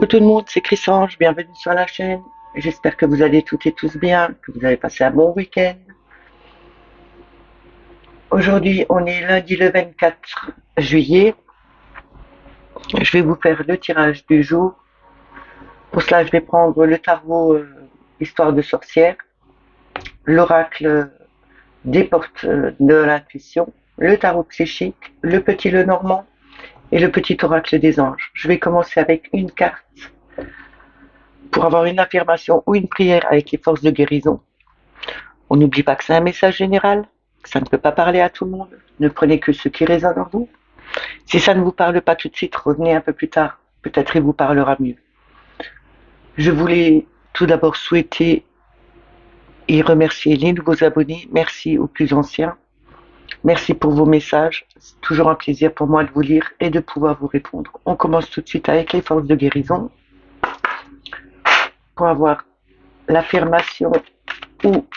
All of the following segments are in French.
Coucou tout le monde, c'est Chrysange, bienvenue sur la chaîne. J'espère que vous allez toutes et tous bien, que vous avez passé un bon week-end. Aujourd'hui, on est lundi le 24 juillet. Je vais vous faire le tirage du jour. Pour cela, je vais prendre le tarot Histoire de sorcière, l'oracle des portes de l'intuition, le tarot psychique, le petit Lenormand et le petit oracle des anges. Je vais commencer avec une carte pour avoir une affirmation ou une prière avec les forces de guérison. On n'oublie pas que c'est un message général, que ça ne peut pas parler à tout le monde. Ne prenez que ce qui résonne en vous. Si ça ne vous parle pas tout de suite, revenez un peu plus tard. Peut-être il vous parlera mieux. Je voulais tout d'abord souhaiter et remercier les nouveaux abonnés. Merci aux plus anciens. Merci pour vos messages. C'est toujours un plaisir pour moi de vous lire et de pouvoir vous répondre. On commence tout de suite avec les forces de guérison. Pour avoir l'affirmation ou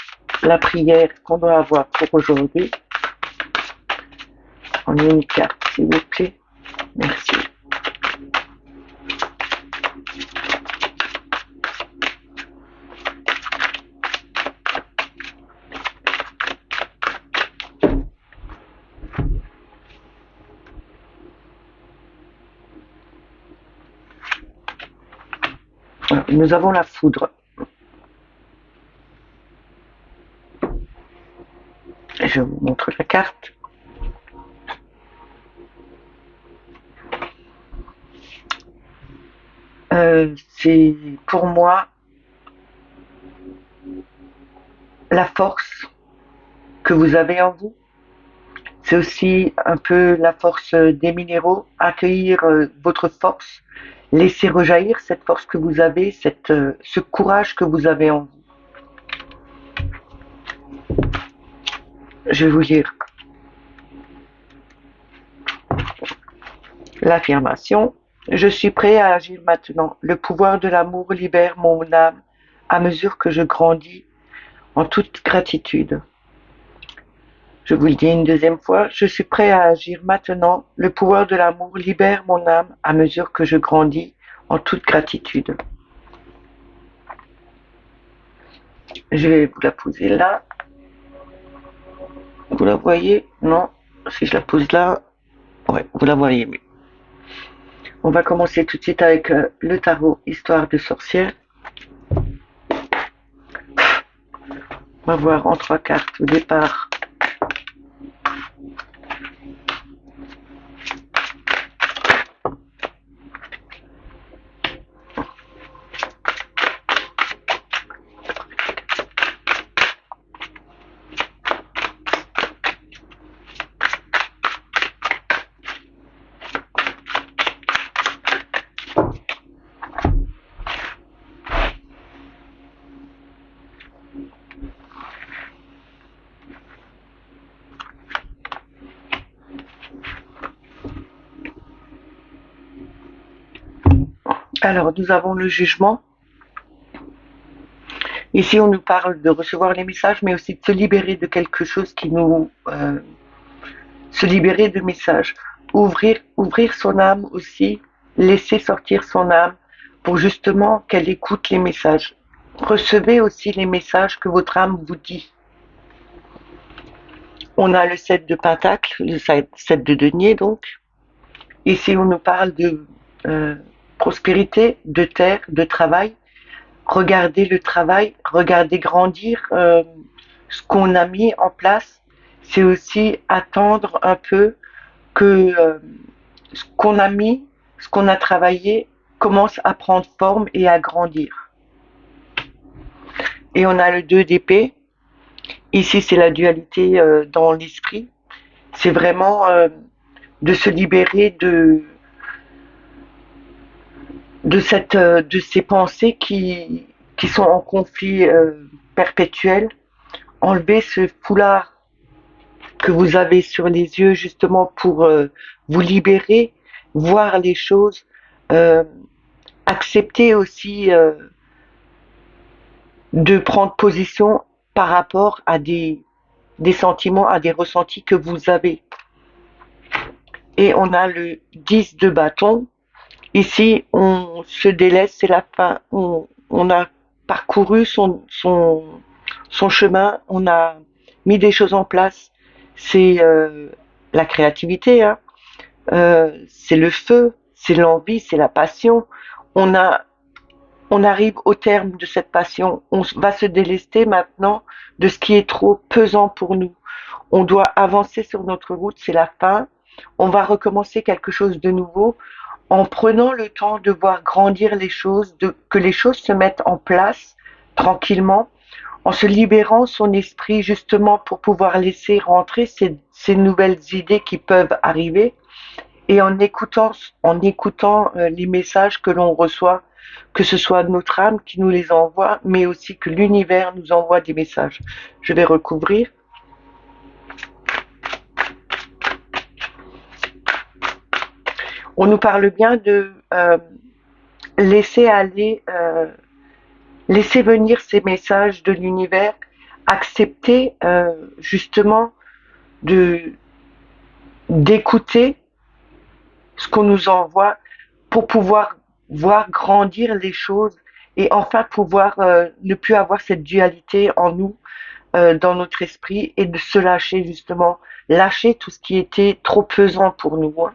la prière qu'on doit avoir pour aujourd'hui. En une carte, s'il vous plaît. Merci. Nous avons la foudre. Je vous montre la carte. C'est pour moi la force que vous avez en vous. C'est aussi un peu la force des minéraux, accueillir votre force, laisser rejaillir cette force que vous avez, ce courage que vous avez en vous. Je vais vous lire l'affirmation. Je suis prêt à agir maintenant. Le pouvoir de l'amour libère mon âme à mesure que je grandis en toute gratitude. Je vous le dis une deuxième fois. Je suis prêt à agir maintenant. Le pouvoir de l'amour libère mon âme à mesure que je grandis en toute gratitude. Je vais vous la poser là. Vous la voyez? Non. Si je la pose là, ouais, vous la voyez mieux. On va commencer tout de suite avec le tarot Histoire de sorcière. On va voir en 3 cartes au départ. Alors, nous avons le jugement. Ici, on nous parle de recevoir les messages, mais aussi de se libérer de quelque chose qui nous... se libérer de messages. Ouvrir son âme aussi, laisser sortir son âme pour justement qu'elle écoute les messages. Recevez aussi les messages que votre âme vous dit. On a le 7 de Pentacle, le 7 de denier donc. Ici, on nous parle de prospérité, de terre, de travail. Regardez le travail, regardez grandir ce qu'on a mis en place. C'est aussi attendre un peu que ce qu'on a mis, ce qu'on a travaillé commence à prendre forme et à grandir. Et on a le 2 d'épée. Ici, c'est la dualité dans l'esprit. C'est vraiment de se libérer de ces pensées qui sont en conflit perpétuel. Enlever ce foulard que vous avez sur les yeux justement pour vous libérer, voir les choses, accepter aussi de prendre position par rapport à des sentiments, à des ressentis que vous avez. Et on a le 10 de bâton. Ici, on se délaisse, c'est la fin. On a parcouru son chemin, on a mis des choses en place. C'est la créativité, hein. C'est le feu, c'est l'envie, c'est la passion. On a, on arrive au terme de cette passion. On va se délester maintenant de ce qui est trop pesant pour nous. On doit avancer sur notre route, c'est la fin. On va recommencer quelque chose de nouveau en prenant le temps de voir grandir les choses, que les choses se mettent en place tranquillement, en se libérant son esprit justement pour pouvoir laisser rentrer ces nouvelles idées qui peuvent arriver et en écoutant les messages que l'on reçoit, que ce soit notre âme qui nous les envoie, mais aussi que l'univers nous envoie des messages. Je vais recouvrir. On nous parle bien de laisser aller, laisser venir ces messages de l'univers, accepter justement de d'écouter ce qu'on nous envoie pour pouvoir voir grandir les choses et enfin pouvoir ne plus avoir cette dualité en nous, dans notre esprit et de se lâcher justement, lâcher tout ce qui était trop pesant pour nous, hein.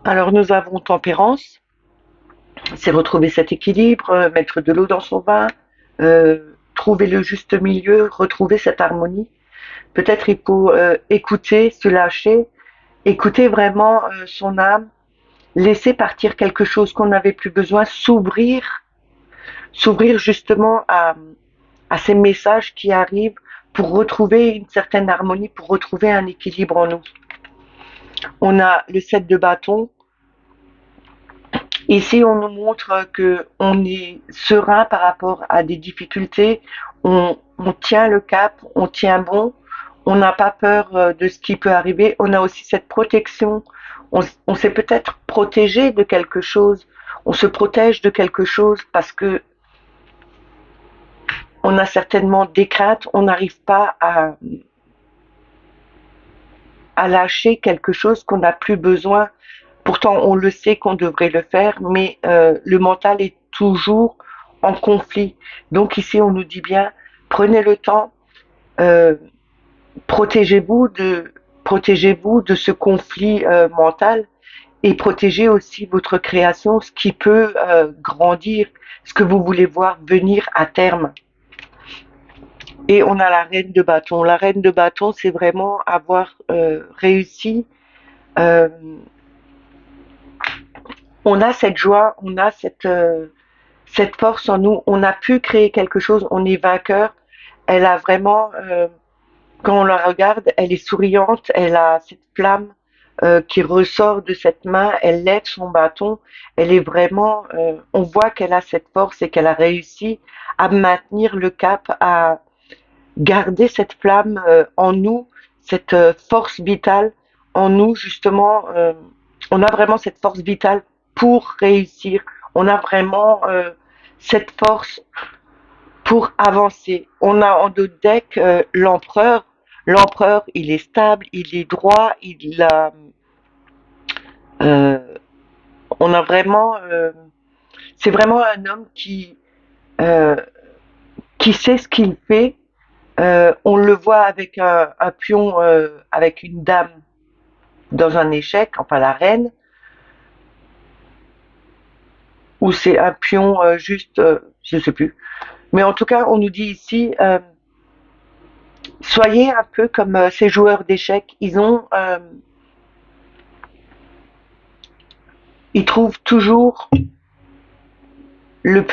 Alors nous avons tempérance, c'est retrouver cet équilibre, mettre de l'eau dans son vin, trouver le juste milieu, retrouver cette harmonie. Peut-être il faut écouter, se lâcher, écouter vraiment son âme, laisser partir quelque chose qu'on n'avait plus besoin, s'ouvrir justement à ces messages qui arrivent pour retrouver une certaine harmonie, pour retrouver un équilibre en nous. On a le 7 de bâton. Ici, on nous montre que on est serein par rapport à des difficultés, on tient le cap, on tient bon, on n'a pas peur de ce qui peut arriver, on a aussi cette protection, on s'est peut-être protégé de quelque chose, on se protège de quelque chose parce que on a certainement des craintes, on n'arrive pas à lâcher quelque chose qu'on n'a plus besoin. Pourtant, on le sait qu'on devrait le faire, mais le mental est toujours en conflit. Donc ici, on nous dit bien, prenez le temps, euh, protégez-vous de ce conflit mental et protégez aussi votre création, ce qui peut grandir, ce que vous voulez voir venir à terme. Et on a la reine de bâton. La reine de bâton, c'est vraiment avoir réussi. euh, on a cette joie, on a cette force en nous. On a pu créer quelque chose, on est vainqueur. Elle a vraiment, quand on la regarde, elle est souriante, elle a cette flamme qui ressort de cette main, elle lève son bâton, elle est vraiment, on voit qu'elle a cette force et qu'elle a réussi à maintenir le cap, à garder cette flamme en nous, cette force vitale en nous, justement. On a vraiment cette force vitale pour réussir. On a vraiment cette force pour avancer. On a en deux decks l'empereur. L'empereur, il est stable, il est droit, il a. euh, on a vraiment. C'est vraiment un homme euh, qui sait ce qu'il fait. On le voit avec un pion, avec une dame dans un échec, enfin la reine, ou c'est un pion juste, je ne sais plus. Mais en tout cas, on nous dit ici, soyez un peu comme ces joueurs d'échecs. Ils trouvent toujours le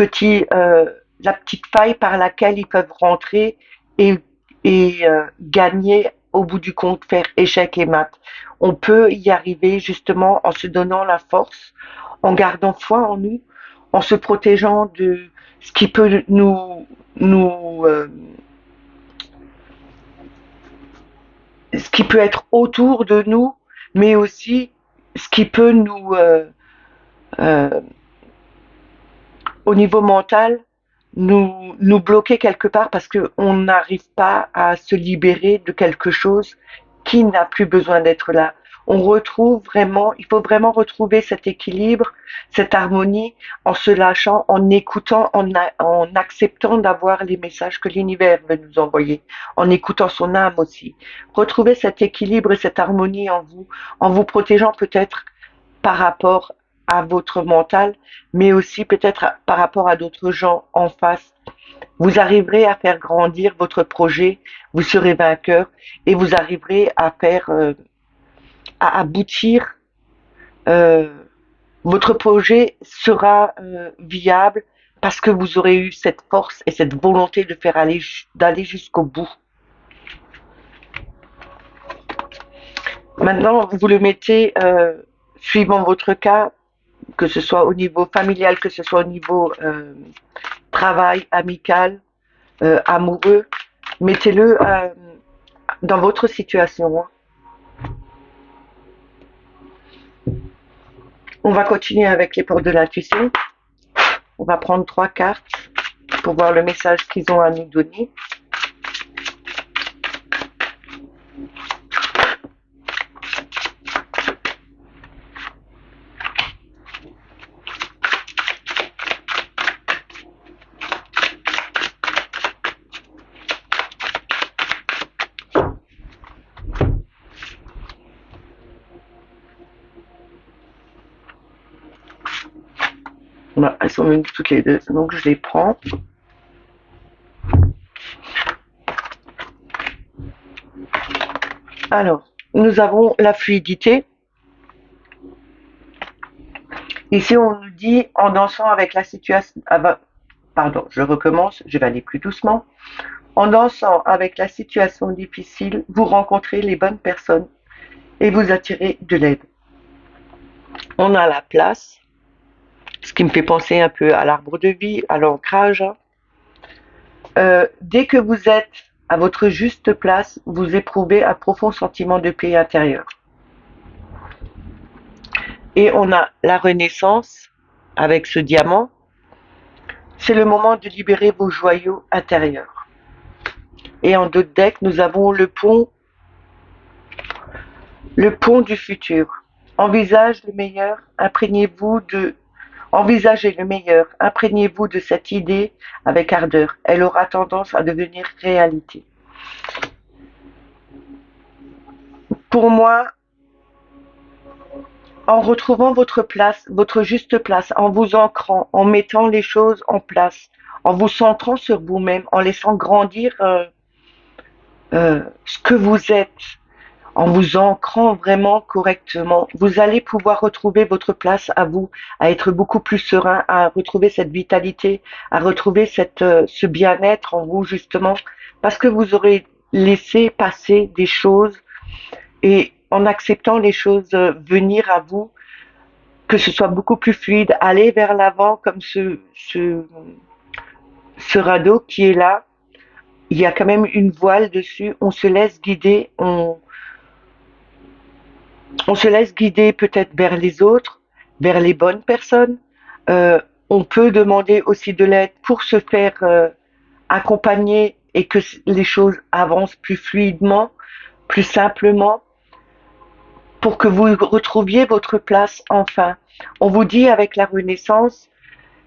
la petite faille par laquelle ils peuvent rentrer et, et gagner au bout du compte faire échec et mat. On peut y arriver justement en se donnant la force, en gardant foi en nous, en se protégeant de ce qui peut nous ce qui peut être autour de nous, mais aussi ce qui peut euh, au niveau mental, nous bloquer quelque part parce qu'on n'arrive pas à se libérer de quelque chose qui n'a plus besoin d'être là. On retrouve vraiment, il faut vraiment retrouver cet équilibre, cette harmonie en se lâchant, en écoutant, en acceptant d'avoir les messages que l'univers veut nous envoyer, en écoutant son âme aussi. Retrouver cet équilibre et cette harmonie en vous protégeant peut-être par rapport à votre mental, mais aussi peut-être par rapport à d'autres gens en face. Vous arriverez à faire grandir votre projet, vous serez vainqueur et vous arriverez à faire, à aboutir. euh, Votre projet sera viable parce que vous aurez eu cette force et cette volonté de faire d'aller jusqu'au bout. Maintenant, vous le mettez suivant votre cas, que ce soit au niveau familial, que ce soit au niveau travail, amical, amoureux, mettez-le dans votre situation. On va continuer avec les portes de l'intuition. On va prendre 3 cartes pour voir le message qu'ils ont à nous donner. Voilà, elles sont venues toutes les deux, donc je les prends. Alors, nous avons la fluidité. Ici, on nous dit en dansant avec la situation. Ah bah, pardon, je recommence, je vais aller plus doucement. En dansant avec la situation difficile, vous rencontrez les bonnes personnes et vous attirez de l'aide. On a la place, ce qui me fait penser un peu à l'arbre de vie, à l'ancrage. Dès que vous êtes à votre juste place, vous éprouvez un profond sentiment de paix intérieure. Et on a la renaissance avec ce diamant. C'est le moment de libérer vos joyaux intérieurs. Et en d'autres decks, nous avons le pont du futur. Envisagez le meilleur, imprégnez-vous de cette idée avec ardeur. Elle aura tendance à devenir réalité. Pour moi, en retrouvant votre place, votre juste place, en vous ancrant, en mettant les choses en place, en vous centrant sur vous-même, en laissant grandir ce que vous êtes, en vous ancrant vraiment correctement, vous allez pouvoir retrouver votre place à vous, à être beaucoup plus serein, à retrouver cette vitalité, à retrouver ce bien-être en vous justement, parce que vous aurez laissé passer des choses et en acceptant les choses venir à vous, que ce soit beaucoup plus fluide, aller vers l'avant comme ce radeau qui est là. Il y a quand même une voile dessus, on se laisse guider, on se laisse guider peut-être vers les autres, vers les bonnes personnes. Euh, on peut demander aussi de l'aide pour se faire accompagner et que les choses avancent plus fluidement, plus simplement, pour que vous retrouviez votre place enfin. On vous dit avec la Renaissance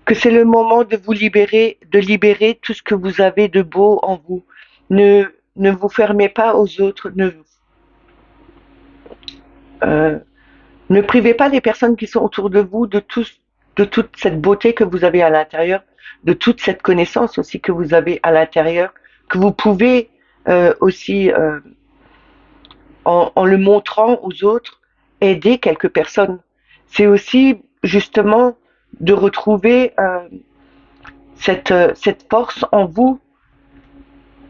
que c'est le moment de vous libérer, de libérer tout ce que vous avez de beau en vous. Ne vous fermez pas aux autres, euh, ne privez pas les personnes qui sont autour de vous de toute cette beauté que vous avez à l'intérieur, de toute cette connaissance aussi que vous avez à l'intérieur, que vous pouvez aussi, en le montrant aux autres, aider quelques personnes. C'est aussi justement de retrouver cette force en vous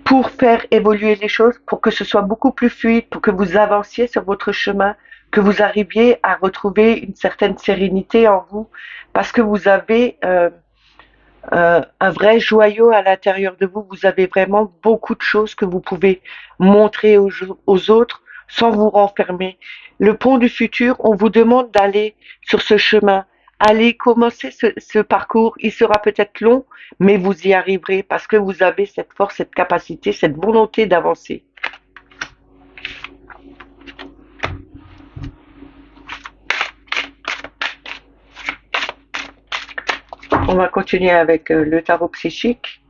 pour faire évoluer les choses, pour que ce soit beaucoup plus fluide, pour que vous avanciez sur votre chemin, que vous arriviez à retrouver une certaine sérénité en vous, parce que vous avez un vrai joyau à l'intérieur de vous. Vous avez vraiment beaucoup de choses que vous pouvez montrer aux autres sans vous renfermer. Le pont du futur, on vous demande d'aller sur ce chemin. Allez commencer ce parcours. Il sera peut-être long, mais vous y arriverez parce que vous avez cette force, cette capacité, cette volonté d'avancer. On va continuer avec le tarot psychique.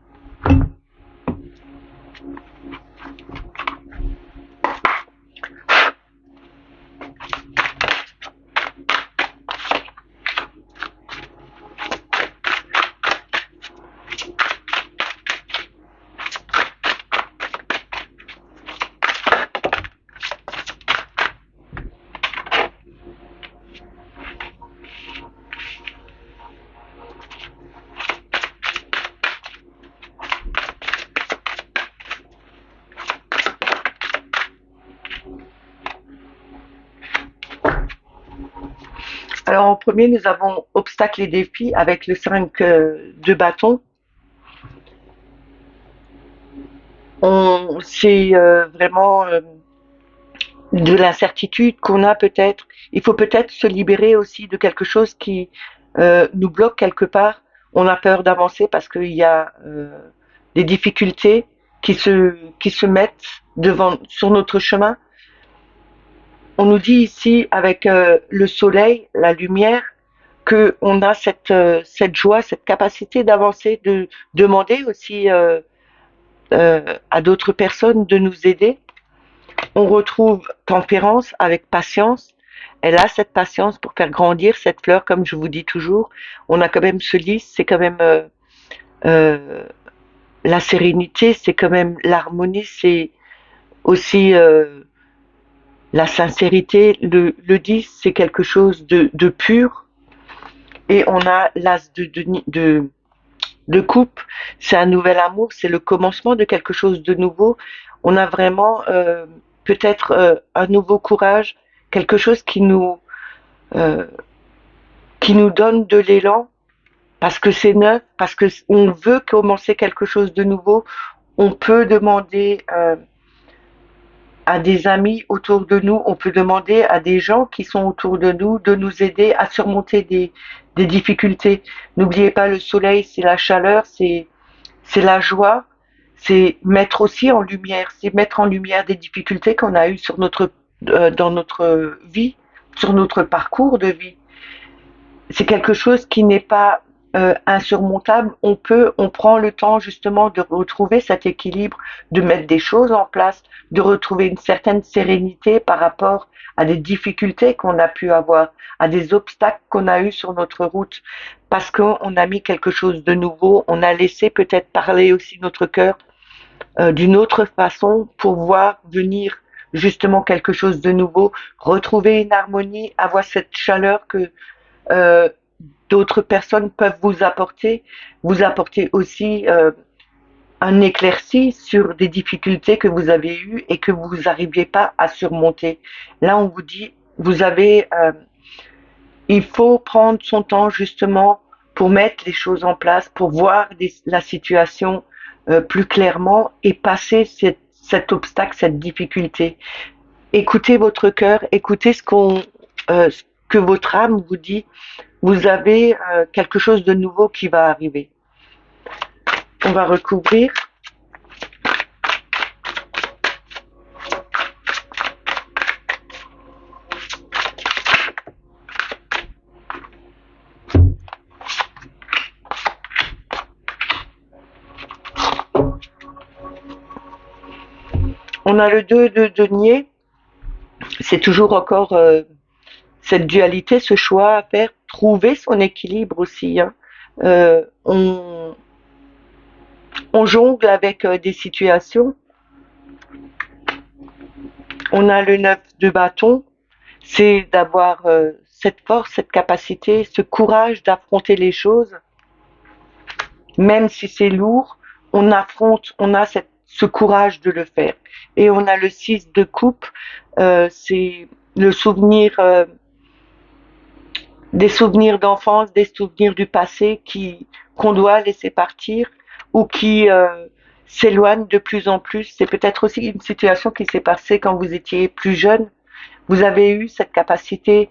Alors en premier, nous avons obstacles et défis avec le 5 de bâton. C'est vraiment de l'incertitude qu'on a peut-être. Il faut peut-être se libérer aussi de quelque chose qui nous bloque quelque part. On a peur d'avancer parce qu'il y a des difficultés qui se mettent sur notre chemin. On nous dit ici avec le soleil, la lumière, que on a cette joie, cette capacité d'avancer, de demander aussi à d'autres personnes de nous aider. On retrouve tempérance avec patience. Elle a cette patience pour faire grandir cette fleur, comme je vous dis toujours. On a quand même ce lys, c'est quand même euh, la sérénité, c'est quand même l'harmonie, c'est aussi la sincérité. Le 10, c'est quelque chose de pur. Et on a l'as de coupe, c'est un nouvel amour, c'est le commencement de quelque chose de nouveau. On a vraiment peut-être un nouveau courage, quelque chose euh, qui nous donne de l'élan parce que c'est neuf, parce que on veut commencer quelque chose de nouveau. On peut demander à des amis autour de nous, on peut demander à des gens qui sont autour de nous aider à surmonter des difficultés. N'oubliez pas, le soleil, c'est la chaleur, c'est la joie, c'est mettre aussi en lumière, c'est mettre en lumière des difficultés qu'on a eues dans notre vie, sur notre parcours de vie. C'est quelque chose qui n'est pas insurmontable. On prend le temps justement de retrouver cet équilibre, de mettre des choses en place, de retrouver une certaine sérénité par rapport à des difficultés qu'on a pu avoir, à des obstacles qu'on a eu sur notre route, parce qu'on a mis quelque chose de nouveau, on a laissé peut-être parler aussi notre cœur d'une autre façon pour voir venir justement quelque chose de nouveau, retrouver une harmonie, avoir cette chaleur que euh, d'autres personnes peuvent vous apporter aussi un éclairci sur des difficultés que vous avez eues et que vous n'arriviez pas à surmonter. Là, on vous dit, il faut prendre son temps justement pour mettre les choses en place, pour voir la situation plus clairement et passer cet obstacle, cette difficulté. Écoutez votre cœur, écoutez ce que votre âme vous dit. Vous avez quelque chose de nouveau qui va arriver. On va recouvrir. On a le 2 de denier. C'est toujours encore cette dualité, ce choix à faire, trouver son équilibre aussi. Hein. Euh, on, on jongle avec des situations. On a le 9 de bâton, c'est d'avoir cette force, cette capacité, ce courage d'affronter les choses, même si c'est lourd. On affronte, on a ce courage de le faire. Et on a le 6 de coupe, c'est le souvenir, des souvenirs d'enfance, des souvenirs du passé qui qu'on doit laisser partir ou qui s'éloignent de plus en plus. C'est peut-être aussi une situation qui s'est passée quand vous étiez plus jeune. Vous avez eu cette capacité,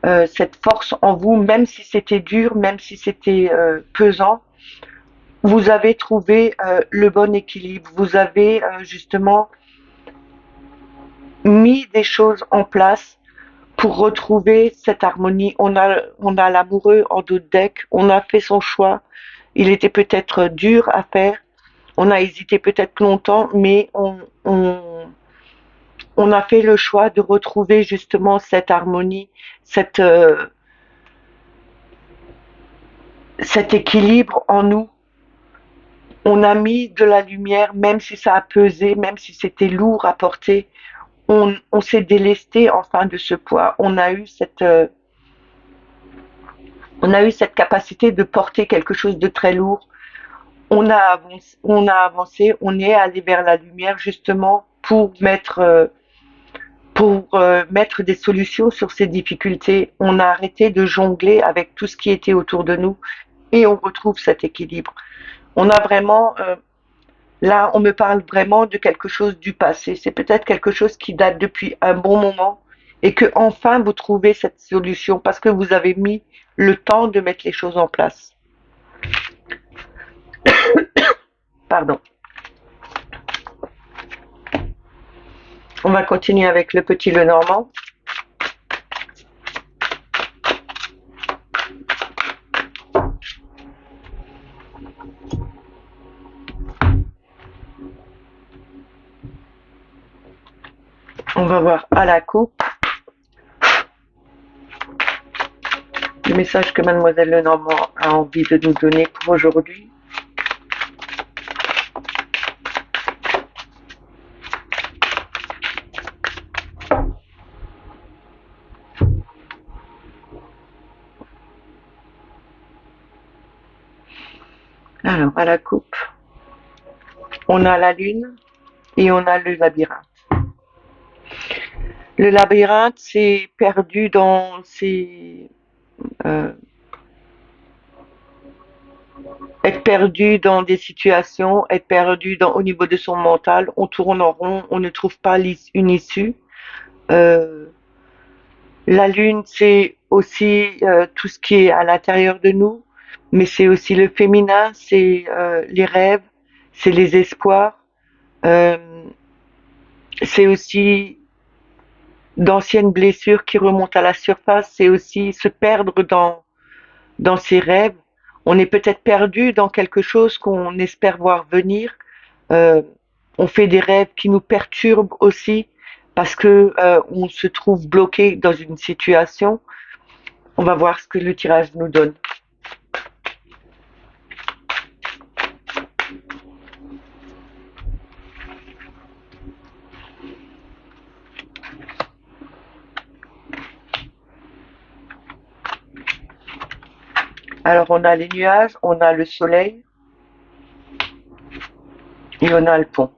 cette force en vous, même si c'était dur, même si c'était pesant. Vous avez trouvé le bon équilibre. Vous avez justement mis des choses en place pour retrouver cette harmonie. On a l'amoureux en dos de deck, on a fait son choix. Il était peut-être dur à faire, on a hésité peut-être longtemps, mais on a fait le choix de retrouver justement cette harmonie, cet équilibre en nous. On a mis de la lumière, même si ça a pesé, même si c'était lourd à porter. On s'est délesté enfin de ce poids. On a eu cette capacité de porter quelque chose de très lourd. On a avancé, on est allé vers la lumière justement pour mettre des solutions sur ces difficultés. On a arrêté de jongler avec tout ce qui était autour de nous et on retrouve cet équilibre. On a vraiment, là, on me parle vraiment de quelque chose du passé. C'est peut-être quelque chose qui date depuis un bon moment et que enfin vous trouvez cette solution parce que vous avez mis le temps de mettre les choses en place. Pardon. On va continuer avec le petit Lenormand. On va voir à la coupe le message que Mademoiselle Lenormand a envie de nous donner pour aujourd'hui. Alors, à la coupe, on a la lune et on a le labyrinthe. Le labyrinthe, c'est perdu dans euh, être perdu dans des situations, être perdu au niveau de son mental. On tourne en rond, on ne trouve pas une issue. Euh, la lune, c'est aussi tout ce qui est à l'intérieur de nous, mais c'est aussi le féminin, c'est les rêves, c'est les espoirs, euh, c'est aussi d'anciennes blessures qui remontent à la surface, c'est aussi se perdre dans ses rêves. On est peut-être perdu dans quelque chose qu'on espère voir venir. Euh, on fait des rêves qui nous perturbent aussi parce que on se trouve bloqué dans une situation. On va voir ce que le tirage nous donne. Alors on a les nuages, on a le soleil et on a le pont.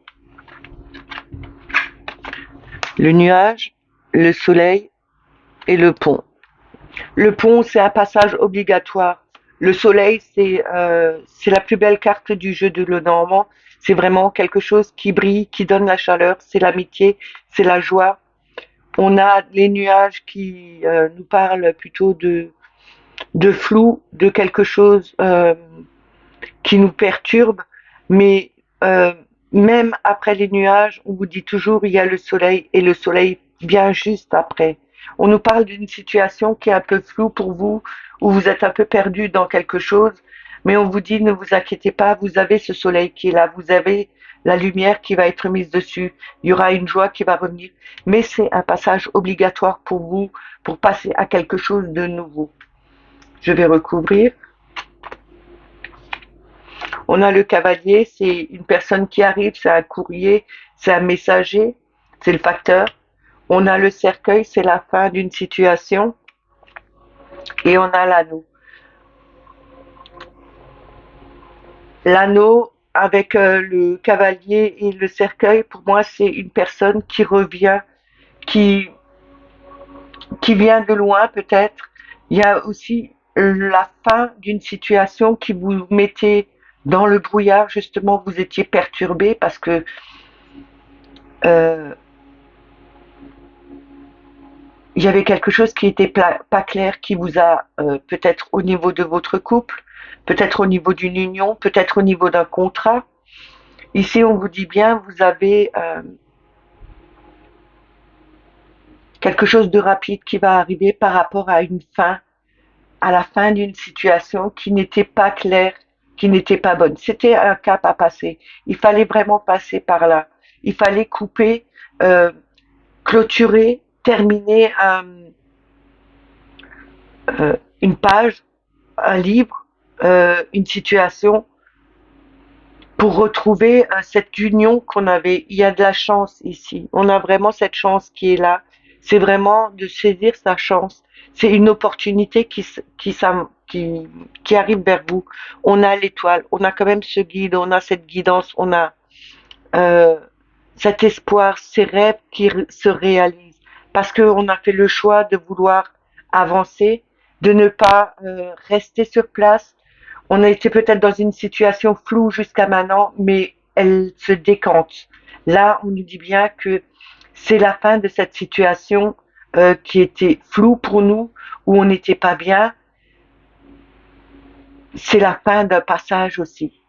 Le nuage, le soleil et le pont. Le pont, c'est un passage obligatoire. Le soleil, c'est la plus belle carte du jeu de Lenormand. C'est vraiment quelque chose qui brille, qui donne la chaleur. C'est l'amitié, c'est la joie. On a les nuages qui nous parlent plutôt de flou, de quelque chose qui nous perturbe. Mais euh, même après les nuages, on vous dit toujours il y a le soleil et le soleil bien juste après. On nous parle d'une situation qui est un peu floue pour vous, où vous êtes un peu perdu dans quelque chose, mais on vous dit ne vous inquiétez pas, vous avez ce soleil qui est là, vous avez la lumière qui va être mise dessus, il y aura une joie qui va revenir, mais c'est un passage obligatoire pour vous, pour passer à quelque chose de nouveau. Je vais recouvrir. On a le cavalier, c'est une personne qui arrive, c'est un courrier, c'est un messager, c'est le facteur. On a le cercueil, c'est la fin d'une situation. Et on a l'anneau. L'anneau, avec le cavalier et le cercueil, pour moi, c'est une personne qui revient, qui, qui vient de loin peut-être. Il y a aussi la fin d'une situation qui vous mettait dans le brouillard, justement, vous étiez perturbé parce que euh, il y avait quelque chose qui était pas clair, qui vous a peut-être au niveau de votre couple, peut-être au niveau d'une union, peut-être au niveau d'un contrat. Ici, on vous dit bien, vous avez quelque chose de rapide qui va arriver par rapport à une fin, à la fin d'une situation qui n'était pas claire, qui n'était pas bonne. C'était un cap à passer. Il fallait vraiment passer par là. Il fallait couper, euh, clôturer, terminer une page, un livre, une situation pour retrouver cette union qu'on avait. Il y a de la chance ici. On a vraiment cette chance qui est là. C'est vraiment de saisir sa chance. C'est une opportunité qui arrive vers vous. On a l'étoile, on a quand même ce guide, on a cette guidance, on a euh, cet espoir, ces rêves qui se réalisent. Parce qu'on a fait le choix de vouloir avancer, de ne pas rester sur place. On a été peut-être dans une situation floue jusqu'à maintenant, mais elle se décante. Là, on nous dit bien que c'est la fin de cette situation qui était floue pour nous, où on n'était pas bien. C'est la fin d'un passage aussi.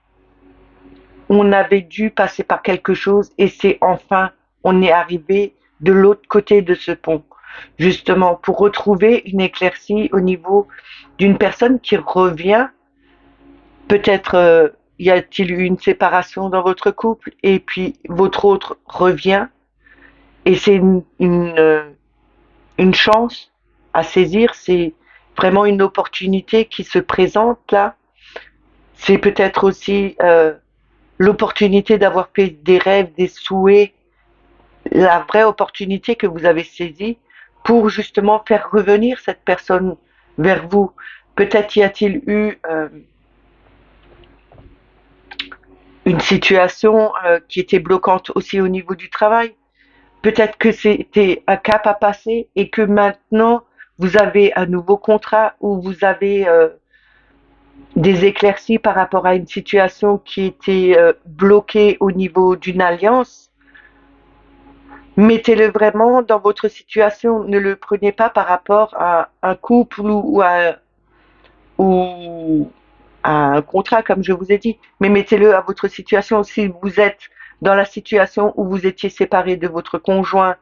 On avait dû passer par quelque chose et c'est enfin, on est arrivé de l'autre côté de ce pont, justement pour retrouver une éclaircie au niveau d'une personne qui revient. Peut-être y a-t-il eu une séparation dans votre couple et puis votre autre revient et c'est une chance à saisir, c'est vraiment une opportunité qui se présente là. C'est peut-être aussi l'opportunité d'avoir fait des rêves, des souhaits, la vraie opportunité que vous avez saisie pour justement faire revenir cette personne vers vous. Peut-être y a-t-il eu une situation qui était bloquante aussi au niveau du travail. Peut-être que c'était un cap à passer et que maintenant vous avez un nouveau contrat où vous avez des éclaircies par rapport à une situation qui était bloquée au niveau d'une alliance. Mettez-le vraiment dans votre situation. Ne le prenez pas par rapport à un couple ou à un contrat, comme je vous ai dit, mais mettez-le à votre situation. Si vous êtes dans la situation où vous étiez séparé de votre conjoint,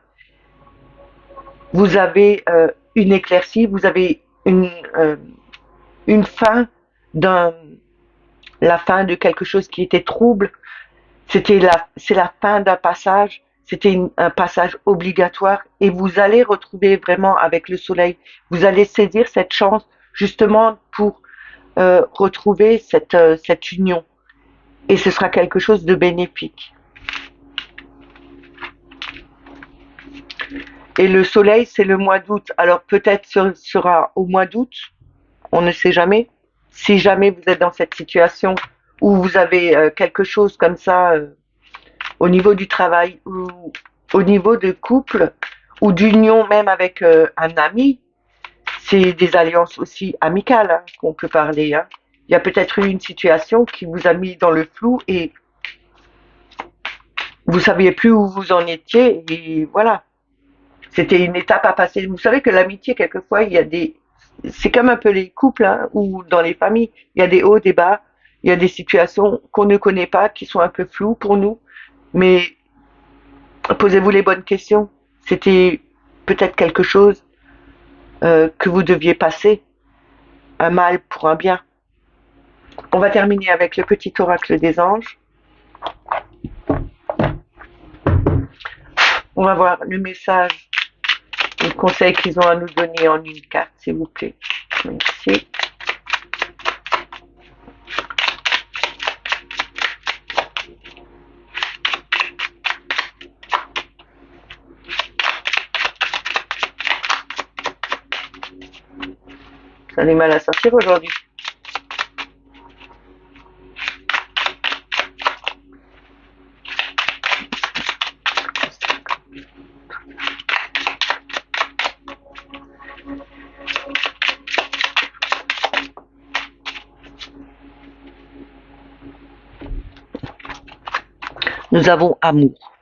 vous avez une éclaircie, vous avez une fin d'un, la fin de quelque chose qui était trouble. C'est la fin d'un passage. C'était un passage obligatoire et vous allez retrouver vraiment avec le soleil, vous allez saisir cette chance justement pour retrouver cette union et ce sera quelque chose de bénéfique. Et le soleil, c'est le mois d'août. Alors peut-être ce sera au mois d'août, on ne sait jamais. Si jamais vous êtes dans cette situation où vous avez quelque chose comme ça au niveau du travail ou au niveau de couple ou d'union même avec un ami, c'est des alliances aussi amicales hein, qu'on peut parler. Hein. Il y a peut-être eu une situation qui vous a mis dans le flou et vous saviez plus où vous en étiez et voilà. C'était une étape à passer. Vous savez que l'amitié, quelquefois, il y a des, c'est comme un peu les couples hein, ou dans les familles, il y a des hauts, des bas, il y a des situations qu'on ne connaît pas, qui sont un peu floues pour nous, mais posez-vous les bonnes questions. C'était peut-être quelque chose que vous deviez passer, un mal pour un bien. On va terminer avec le petit oracle des anges. On va voir le message, le conseil qu'ils ont à nous donner en une carte, s'il vous plaît. Merci. Ça a du mal à sortir aujourd'hui. Nous avons amour.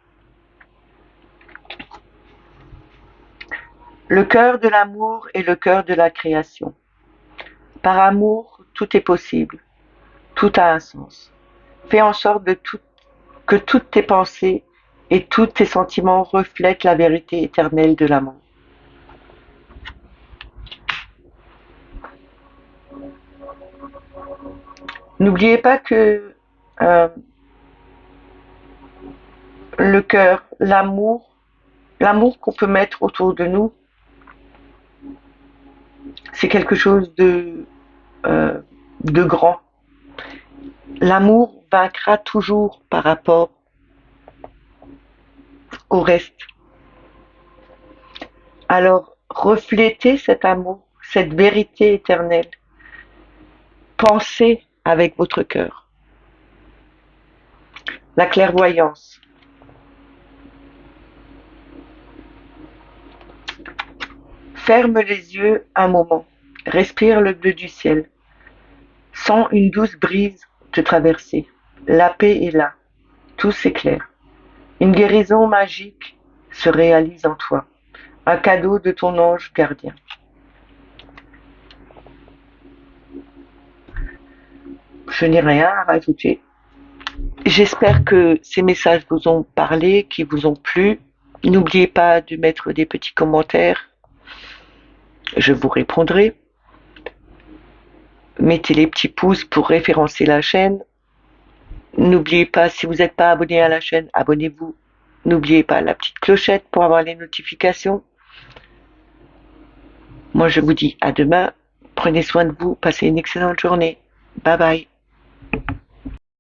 Le cœur de l'amour est le cœur de la création. Par amour, tout est possible, tout a un sens. Fais en sorte que toutes tes pensées et tous tes sentiments reflètent la vérité éternelle de l'amour. N'oubliez pas que euh, le cœur, l'amour qu'on peut mettre autour de nous, c'est quelque chose euh, de grand. L'amour vaincra toujours par rapport au reste. Alors, reflétez cet amour, cette vérité éternelle. Pensez avec votre cœur. La clairvoyance. Ferme les yeux un moment. Respire le bleu du ciel. Sens une douce brise te traverser. La paix est là. Tout s'éclaire. Une guérison magique se réalise en toi. Un cadeau de ton ange gardien. Je n'ai rien à rajouter. J'espère que ces messages vous ont parlé, qui vous ont plu. N'oubliez pas de mettre des petits commentaires. Je vous répondrai. Mettez les petits pouces pour référencer la chaîne. N'oubliez pas, si vous n'êtes pas abonné à la chaîne, abonnez-vous. N'oubliez pas la petite clochette pour avoir les notifications. Moi, je vous dis à demain. Prenez soin de vous. Passez une excellente journée. Bye bye.